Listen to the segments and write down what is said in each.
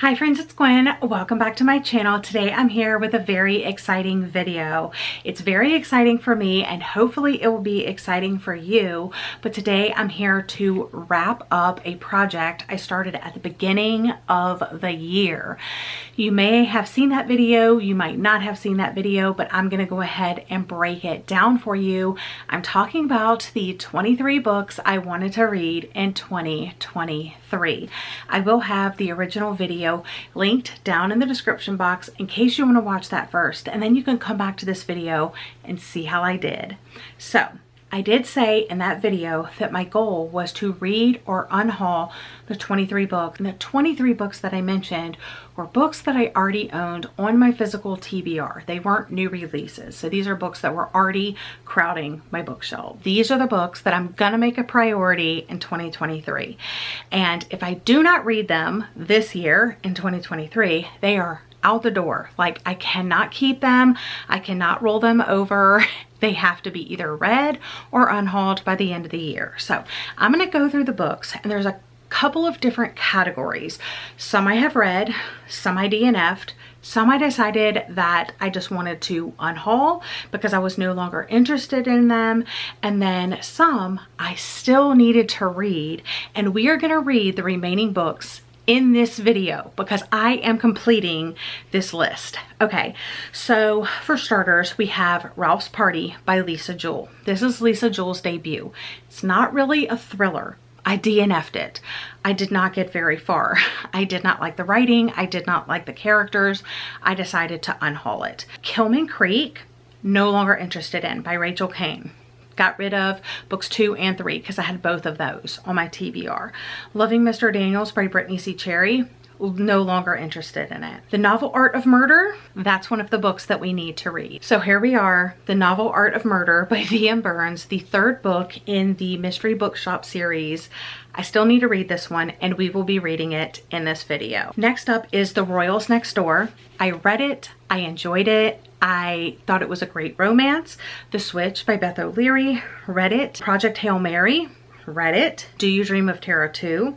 Hi friends, it's Gwen. Welcome back to my channel. Today I'm here with a very exciting video. It's very exciting for me and hopefully it will be exciting for you. But today I'm here to wrap up a project I started at the beginning of the year. You may have seen that video, you might not have seen that video, but I'm gonna go ahead and break it down for you. I'm talking about the 23 books I wanted to read in 2023. I will have the original video linked down in the description box in case you want to watch that first, and then you can come back to this video and see how I did. So I did say in that video that my goal was to read or unhaul the 23 books, and the 23 books that I mentioned were books that I already owned on my physical TBR. They weren't new releases, so these are books that were already crowding my bookshelf. These are the books that I'm gonna make a priority in 2023, and if I do not read them this year in 2023, they are out the door. Like, I cannot keep them, I cannot roll them over. They have to be either read or unhauled by the end of the year. So I'm gonna go through the books, and there's a couple of different categories. Some I have read, some I DNF'd, some I decided that I just wanted to unhaul because I was no longer interested in them, and then some I still needed to read, and we are gonna read the remaining books in this video because I am completing this list. Okay, so for starters, we have Ralph's Party by Lisa Jewell. This is Lisa Jewell's debut. It's not really a thriller. I DNF'd it. I did not get very far. I did not like the writing. I did not like the characters. I decided to unhaul it. Kilman Creek, no longer interested in, by Rachel Caine. Got rid of books 2 and 3 because I had both of those on my TBR. Loving Mr. Daniels by Brittany C. Cherry, no longer interested in it. The Novel Art of Murder, that's one of the books that we need to read. So here we are, The Novel Art of Murder by V.M. Burns, the third book in the Mystery Bookshop series. I still need to read this one, and we will be reading it in this video. Next up is The Royals Next Door. I read it, I enjoyed it. I thought it was a great romance. The Switch by Beth O'Leary, read it. Project Hail Mary, read it. Do You Dream of Terror 2,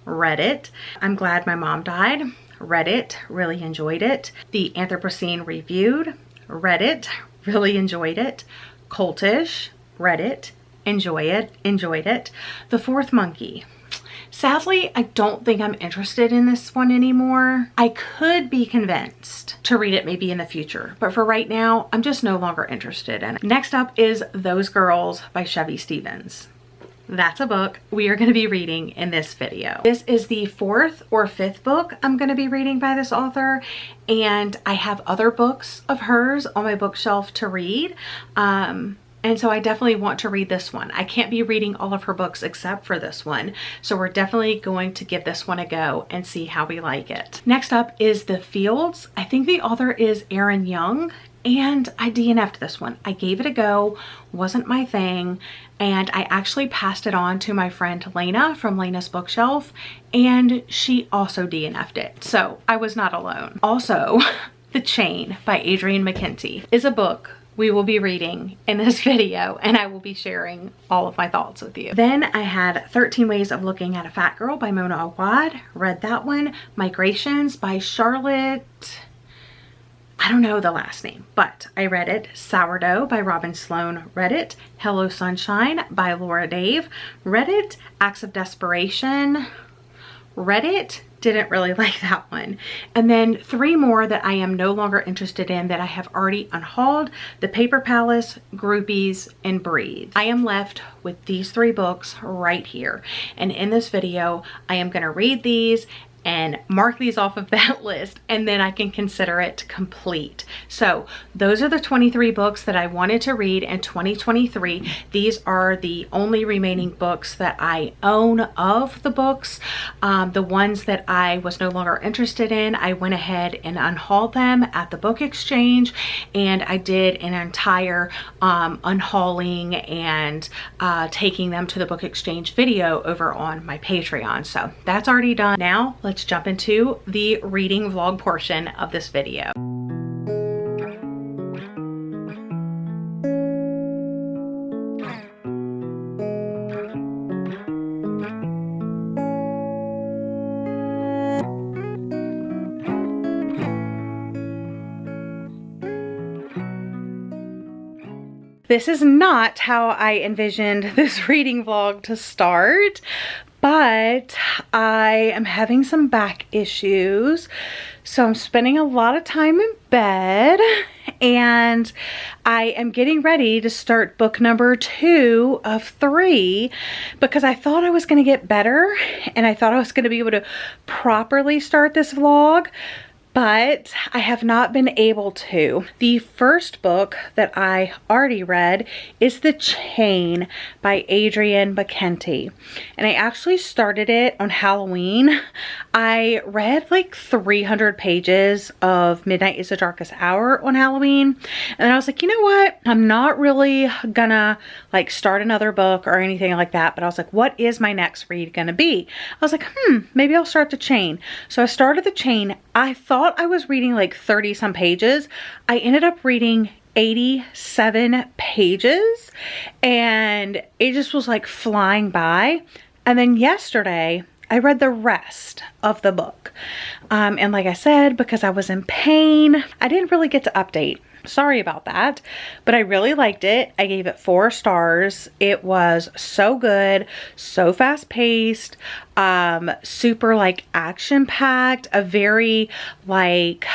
read it. I'm Glad My Mom Died, read it, really enjoyed it. The Anthropocene Reviewed, read it, really enjoyed it. Cultish, read it, enjoyed it. The Fourth Monkey. Sadly, I don't think I'm interested in this one anymore. I could be convinced to read it maybe in the future, but for right now, I'm just no longer interested in it. Next up is Those Girls by Chevy Stevens. That's a book we are going to be reading in this video. This is the 4th or 5th book I'm going to be reading by this author, and I have other books of hers on my bookshelf to read. And so I definitely want to read this one. I can't be reading all of her books except for this one. So we're definitely going to give this one a go and see how we like it. Next up is The Fields. I think the author is Erin Young, and I DNF'd this one. I gave it a go, wasn't my thing, and I actually passed it on to my friend Lena from Lena's Bookshelf, and she also DNF'd it. So I was not alone. Also, The Chain by Adrienne McKenty is a book we will be reading in this video, and I will be sharing all of my thoughts with you. Then I had 13 Ways of Looking at a Fat Girl by Mona Awad, read that one. Migrations by Charlotte, I don't know the last name, but I read it. Sourdough by Robin Sloan, read it. Hello Sunshine by Laura Dave, read it. Acts of Desperation, read it. Didn't really like that one. And then 3 more that I am no longer interested in that I have already unhauled: The Paper Palace, Groupies, and Breathe. I am left with these 3 books right here. And in this video, I am gonna read these and mark these off of that list, and then I can consider it complete. So those are the 23 books that I wanted to read in 2023. These are the only remaining books that I own of the books. The ones that I was no longer interested in, I went ahead and unhauled them at the book exchange, and I did an entire unhauling and taking them to the book exchange video over on my Patreon. So that's already done. Now let's jump into the reading vlog portion of this video. This is not how I envisioned this reading vlog to start, but I am having some back issues. So I'm spending a lot of time in bed, and I am getting ready to start book number 2 of 3 because I thought I was going to get better and I thought I was going to be able to properly start this vlog, but I have not been able to. The first book that I already read is The Chain by 𝒂𝒏𝒂𝒔, and I actually started it on Halloween. I read like 300 pages of Midnight is the Darkest Hour on Halloween, and then I was like, you know what? I'm not really gonna like start another book or anything like that, but I was like, what is my next read gonna be? I was like, maybe I'll start The Chain. So I started The Chain. I thought I was reading like 30 some pages. I ended up reading 87 pages, and it just was like flying by. And then yesterday I read the rest of the book. And like I said, because I was in pain, I didn't really get to update. Sorry about that, but I really liked it. I gave it 4 stars. It was so good, so fast paced, super like action packed, a very like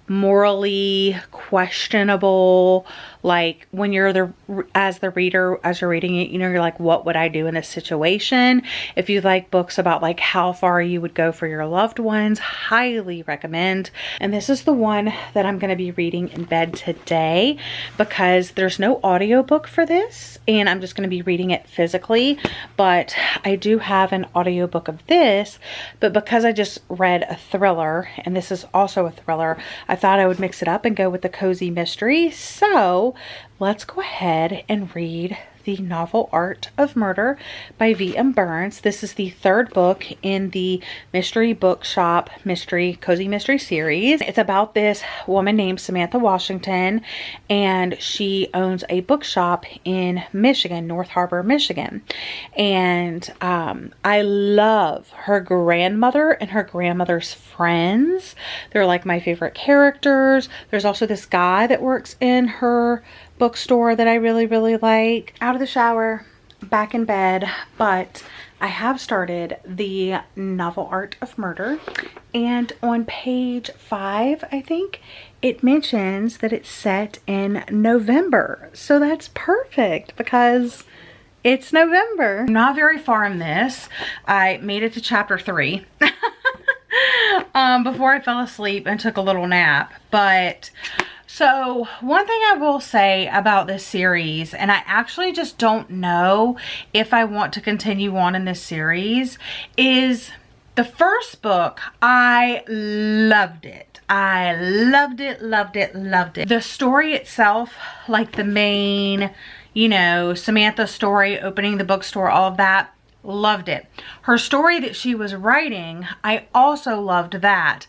morally questionable, like when you're as the reader, as you're reading it, you know, you're like, what would I do in this situation? If you like books about like how far you would go for your loved ones, highly recommend. And this is the one that I'm going to be reading in bed today because there's no audiobook for this, and I'm just going to be reading it physically. But I do have an audiobook of this, but because I just read a thriller and this is also a thriller, I thought I would mix it up and go with the cozy mystery. So let's go ahead and read the novel Art of Murder by V.M. Burns. This is the 3rd book in the Mystery Bookshop Cozy Mystery series. It's about this woman named Samantha Washington, and she owns a bookshop in Michigan, North Harbor, Michigan. And I love her grandmother and her grandmother's friends. They're like my favorite characters. There's also this guy that works in her bookstore that I really, really like. Out of the shower, back in bed, but I have started the novel Art of Murder, and on page 5, I think, it mentions that it's set in November. So that's perfect because it's November. I'm not very far in this. I made it to chapter 3 before I fell asleep and took a little nap, but so one thing I will say about this series, and I actually just don't know if I want to continue on in this series, is the first book. I loved it. I loved it, loved it, loved it. The story itself, like the main, you know, Samantha story, opening the bookstore, all of that, loved it. Her story that she was writing, I also loved that.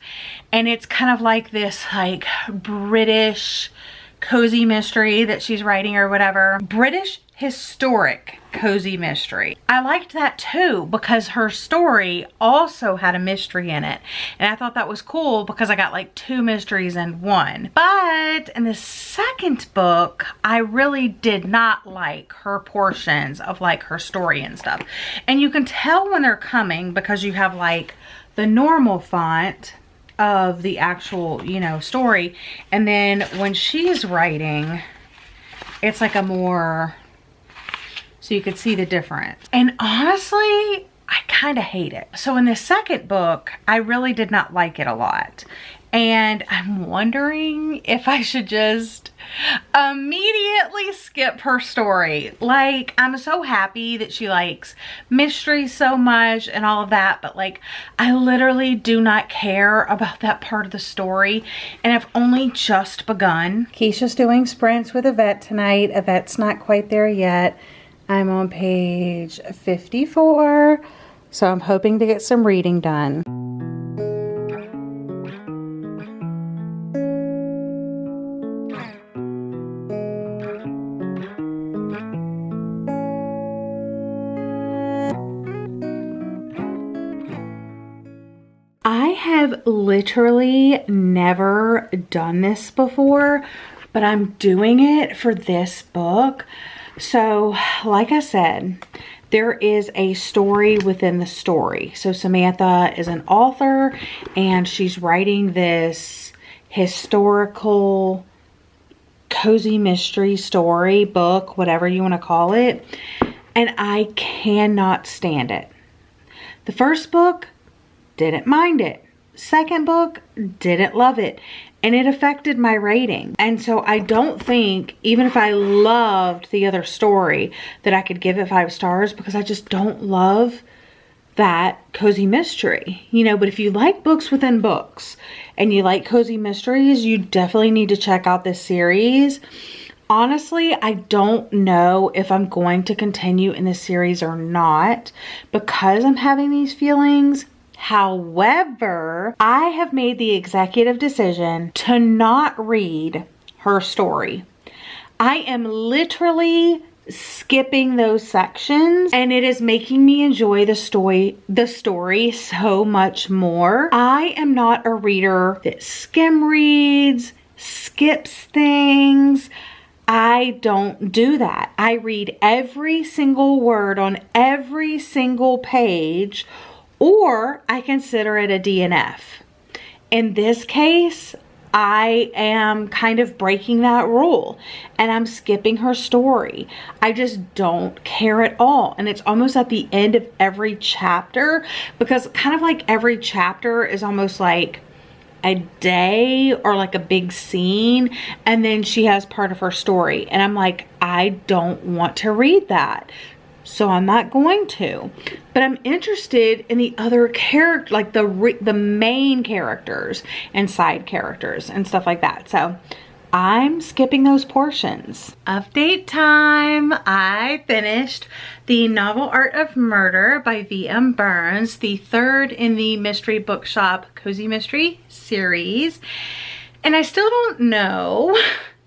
And it's kind of like this like British cozy mystery that she's writing or whatever. British historic cozy mystery. I liked that too because her story also had a mystery in it. And I thought that was cool because I got like 2 mysteries in one. But in the second book, I really did not like her portions of like her story and stuff. And you can tell when they're coming because you have like the normal font of the actual, you know, story. And then when she's writing, it's like a more, so you could see the difference. And honestly, I kind of hate it. So in the second book, I really did not like it a lot. And I'm wondering if I should just immediately skip her story. Like, I'm so happy that she likes mystery so much and all of that, but like, I literally do not care about that part of the story, and I've only just begun. Keisha's doing sprints with Yvette tonight. Yvette's not quite there yet. I'm on page 54, so I'm hoping to get some reading done. I have literally never done this before, but I'm doing it for this book. So like I said, there is a story within the story. So Samantha is an author and she's writing this historical cozy mystery story book, whatever you want to call it. And I cannot stand it. The first book, didn't mind it. Second book, didn't love it. And it affected my rating. And so I don't think, even if I loved the other story, that I could give it 5 stars, because I just don't love that cozy mystery. You know, but if you like books within books and you like cozy mysteries, you definitely need to check out this series. Honestly, I don't know if I'm going to continue in this series or not because I'm having these feelings. However, I have made the executive decision to not read her story. I am literally skipping those sections, and it is making me enjoy the story so much more. I am not a reader that skim reads, skips things. I don't do that. I read every single word on every single page, or I consider it a DNF. In this case, I am kind of breaking that rule and I'm skipping her story. I just don't care at all. And it's almost at the end of every chapter, because kind of like every chapter is almost like a day or like a big scene, and then she has part of her story. And I'm like, I don't want to read that. So I'm not going to, but I'm interested in the other character, like the main characters and side characters and stuff like that. So I'm skipping those portions. Update time. I finished the novel Art of Murder by V.M. Burns, the 3rd in the Mystery Bookshop Cozy Mystery series. And I still don't know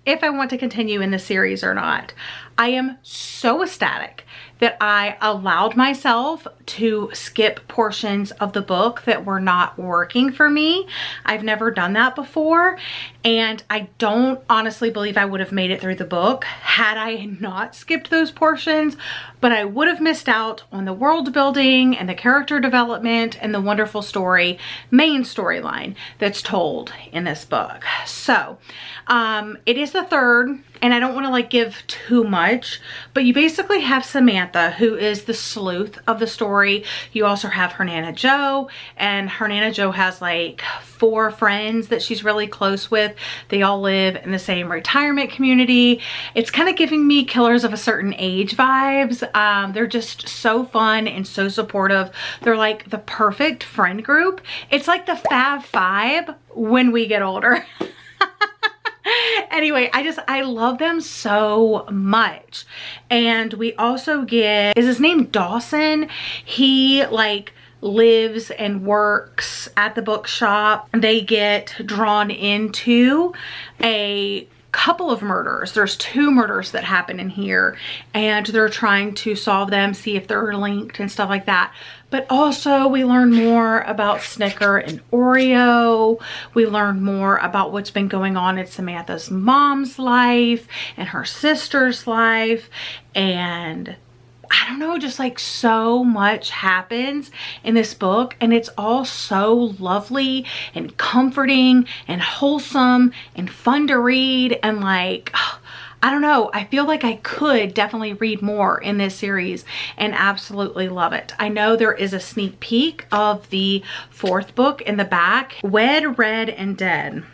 if I want to continue in the series or not. I am so ecstatic that I allowed myself to skip portions of the book that were not working for me. I've never done that before, and I don't honestly believe I would have made it through the book had I not skipped those portions, but I would have missed out on the world building and the character development and the wonderful main storyline that's told in this book. So it is the 3rd, and I don't want to like give too much, but you basically have Samantha, who is the sleuth of the story. You also have her Nana Jo, and her Nana Jo has like 4 friends that she's really close with. They all live in the same retirement community. It's kind of giving me Killers of a Certain Age vibes. They're just so fun and so supportive. They're like the perfect friend group. It's like the Fab Five when we get older. Anyway, I love them so much. And we also get, is his name Dawson? He like lives and works at the bookshop. They get drawn into a couple of murders. There's 2 murders that happen in here, and they're trying to solve them, see if they're linked and stuff like that. But also we learn more about Snicker and Oreo. We learn more about what's been going on in Samantha's mom's life and her sister's life. And I don't know, just like so much happens in this book, and it's all so lovely and comforting and wholesome and fun to read. And like, I don't know, I feel like I could definitely read more in this series and absolutely love it. I know there is a sneak peek of the 4th book in the back, Wed, Red, and Dead.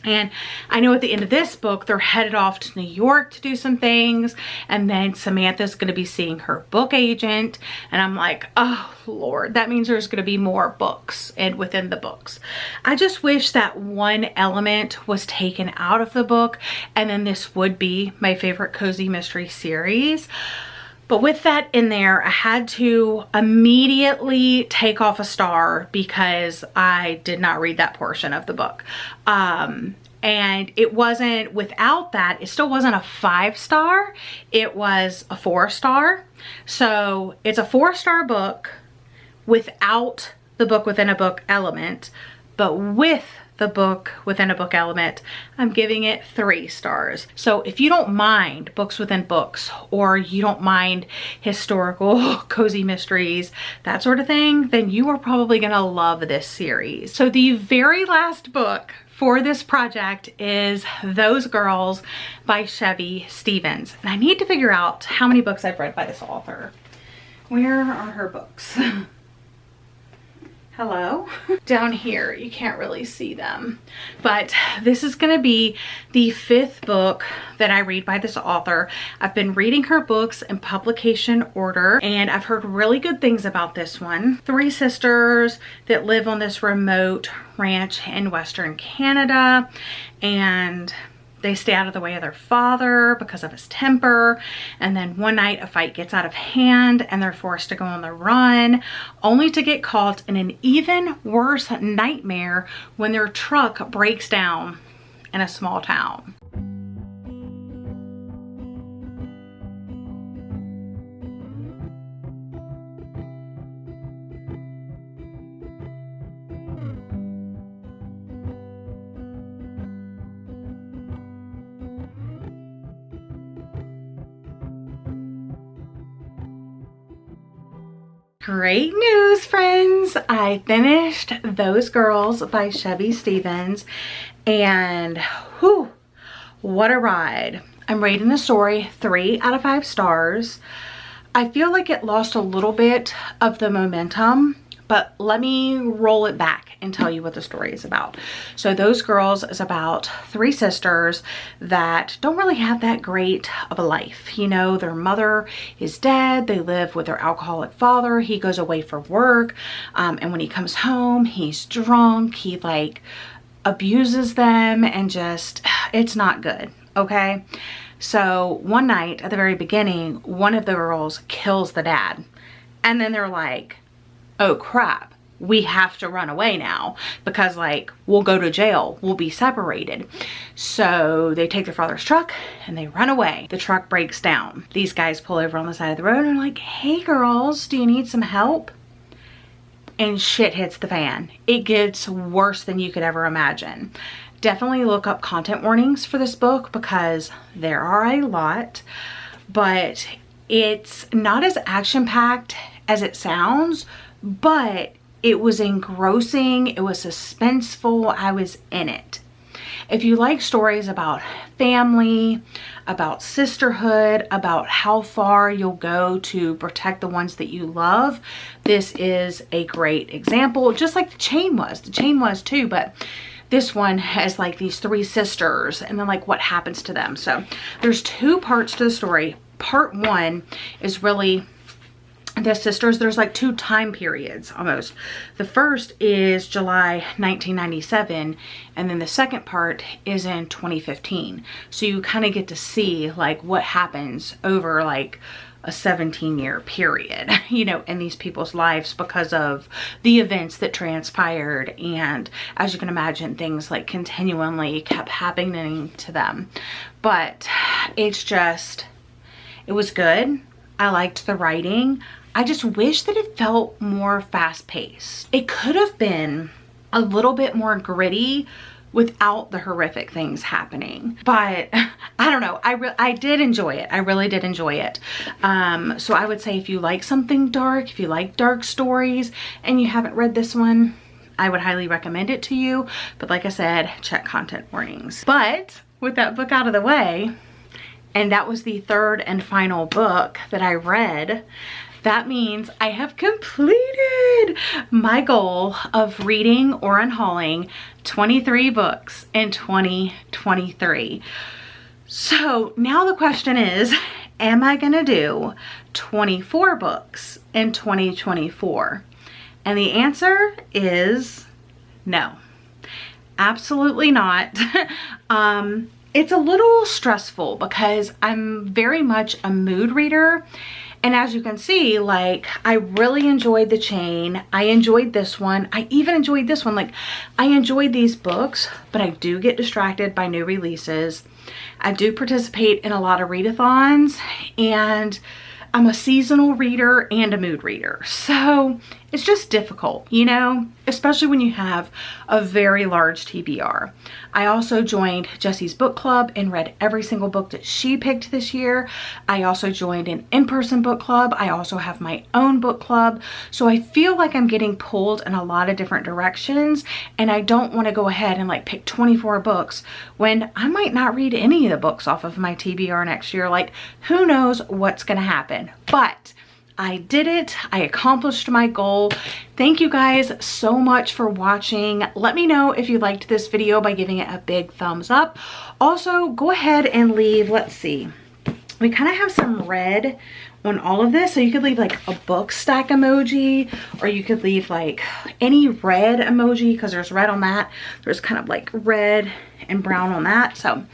And I know at the end of this book, they're headed off to New York to do some things. And then Samantha's going to be seeing her book agent. And I'm like, oh Lord, that means there's going to be more books and within the books. I just wish that one element was taken out of the book. And then this would be my favorite cozy mystery series. But with that in there, I had to immediately take off a star because I did not read that portion of the book. And it wasn't, without that, it still wasn't a 5-star. It was a 4-star. So it's a 4-star book without the book within a book element, but with the book within a book element, I'm giving it 3 stars. So if you don't mind books within books, or you don't mind historical cozy mysteries, that sort of thing, then you are probably gonna love this series. So the very last book for this project is Those Girls by Chevy Stevens. And I need to figure out how many books I've read by this author. Where are her books? Hello? Down here, you can't really see them. But this is gonna be the 5th book that I read by this author. I've been reading her books in publication order, and I've heard really good things about this one. 3 sisters that live on this remote ranch in Western Canada, and they stay out of the way of their father because of his temper, and then one night a fight gets out of hand and they're forced to go on the run, only to get caught in an even worse nightmare when their truck breaks down in a small town. Great news, friends! I finished Those Girls by Chevy Stevens, and whew, what a ride. I'm rating the story 3 out of 5 stars. I feel like it lost a little bit of the momentum, but let me roll it back and tell you what the story is about. So Those Girls is about 3 sisters that don't really have that great of a life. You know, their mother is dead. They live with their alcoholic father. He goes away for work. And when he comes home, he's drunk. He like abuses them, and just, it's not good. Okay. So one night at the very beginning, one of the girls kills the dad, and then they're like, oh crap, we have to run away now because like we'll go to jail, we'll be separated. So they take their father's truck and they run away. The truck breaks down. These guys pull over on the side of the road and are like, hey girls, do you need some help? And shit hits the fan. It gets worse than you could ever imagine. Definitely look up content warnings for this book because there are a lot, but it's not as action-packed as it sounds, but it was engrossing, it was suspenseful, I was in it. If you like stories about family, about sisterhood, about how far you'll go to protect the ones that you love, this is a great example, just like The Chain was. The Chain was too, but this one has like these 3 sisters and then like what happens to them. So there's 2 parts to the story. Part 1 is really the sisters. There's like 2 time periods almost. The first is July 1997, and then the second part is in 2015. So you kind of get to see like what happens over like a 17-year period, you know, in these people's lives because of the events that transpired. And as you can imagine, things like continually kept happening to them. But it's just, it was good. I liked the writing. I just wish that it felt more fast-paced. It could have been a little bit more gritty without the horrific things happening. But I don't know, I did enjoy it. I really did enjoy it. So I would say if you like something dark, if you like dark stories and you haven't read this one, I would highly recommend it to you. But like I said, check content warnings. But with that book out of the way, and that was the 3rd and final book that I read, that means I have completed my goal of reading or unhauling 23 books in 2023. So now the question is, am I gonna do 24 books in 2024? And the answer is no, absolutely not. It's a little stressful because I'm very much a mood reader. And as you can see, like, I really enjoyed The Chain. I enjoyed this one. I even enjoyed this one. Like, I enjoyed these books, but I do get distracted by new releases. I do participate in a lot of readathons, and I'm a seasonal reader and a mood reader. So it's just difficult, you know, especially when you have a very large TBR. I also joined Jesse's book club and read every single book that she picked this year. I also joined an in-person book club. I also have my own book club. So I feel like I'm getting pulled in a lot of different directions, and I don't want to go ahead and like pick 24 books when I might not read any of the books off of my TBR next year. Like, who knows what's going to happen, but I did it. I accomplished my goal. Thank you guys so much for watching. Let me know if you liked this video by giving it a big thumbs up. Also, go ahead and leave, let's see, we kind of have some red on all of this, so you could leave like a book stack emoji, or you could leave like any red emoji because there's red on that. There's kind of like red and brown on that. So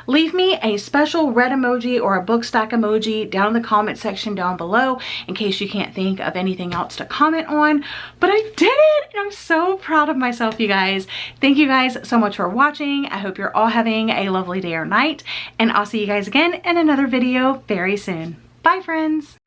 leave me a special red emoji or a book stack emoji down in the comment section down below in case you can't think of anything else to comment on. But I did it, and I'm so proud of myself, you guys. Thank you guys so much for watching. I hope you're all having a lovely day or night, and I'll see you guys again in another video very soon. Bye, friends.